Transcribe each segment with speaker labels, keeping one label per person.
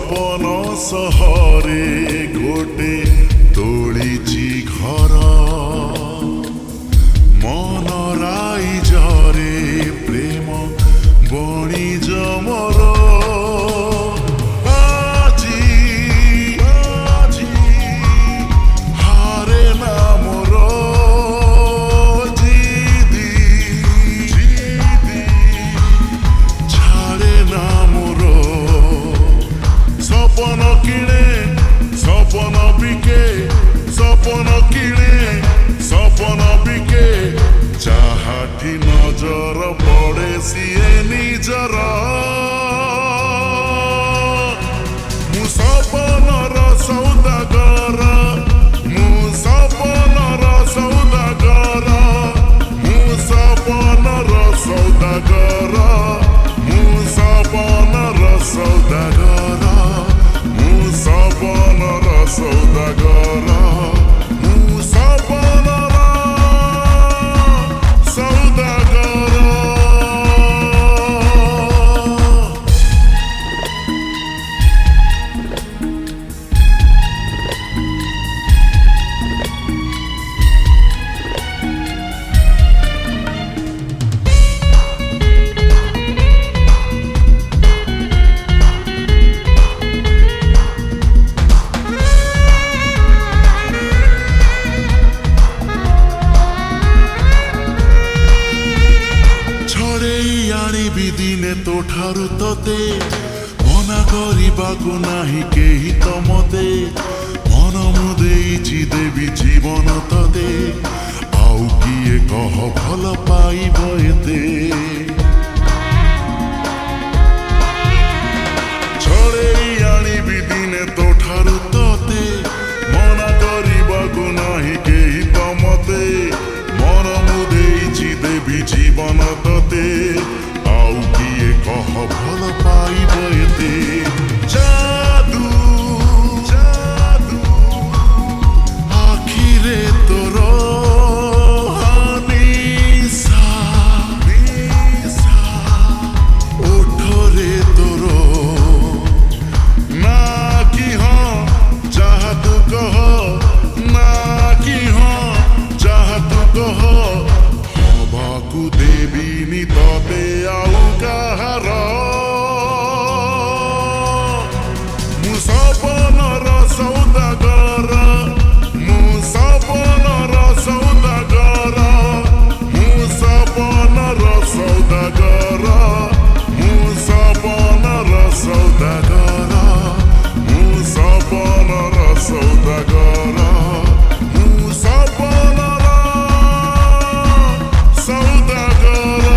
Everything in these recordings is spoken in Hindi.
Speaker 1: सपन सहरे गोटे तोलिची घर मन राई जरे प्रेम बणिज मोर हारे ना मोर छाड़े ना मोर सपन किणे सपन बिके सपन किणे सपन बिके जाहाठी नजर पड़े सीए निजर मु सपनर सौदागर मु सपनर सौदागर मु सपनर सौदागर मु सपनर सौदागर मु सपनर सौदागर मु सपनर सौदागर दिने तो ठारू तते मना करबाकू नाही केही तो मते मन मु देइछि देवी जीवन तते आउ किए कह भल पाइब एते छड़ेई आनिबि दिने तो ठारू तते मना करबाकू नाही केही तो मते मन मु देइछि देवी जीवन तते आउ किए कह भल पाइब एते जादू जादू आखिरे तोर निशा ओठरे तोर ना कि हाँ जहाँ तू कह ना कि हाँ जहाँ तू कह हवाकू देविनी तते आउ काहार मु सपनर सौदागर मु सपनर सौदागर मु सपनर सौदागर मु सपनर सौदागर मु सपनर सौदागर मु सपनर सौदागर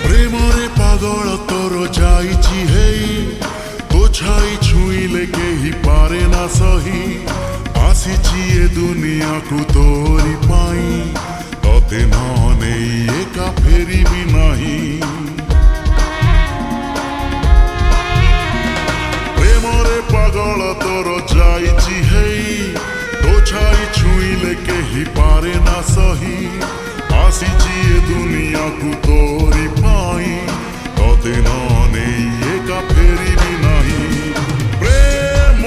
Speaker 1: प्रेमरे पागल तोर जाइछि हेई तो छाई छुईले केही पारे ना सही आसिछि ए दुनिया को तोरी पाई तते न नेई एका फेरी भी नाही प्रेमरे पागल तोर जाइछि हेई तो छाई छुईले केही पारे ना सही आसिछि ए दुनिया को तोरी पाई तते न नेई एका फेरी भी नाही प्रेम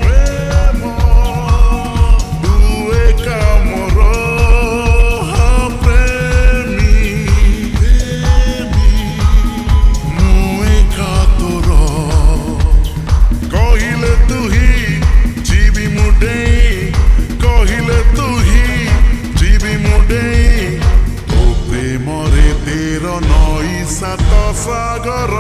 Speaker 1: प्रेम तू एका मोर हाँ प्रेमी प्रेमी मु एका तोर कहिले तू ही जीवी मुडे कहिले तू ही जीवी मुडे तो प्रेमरे तेर नई सात सागर।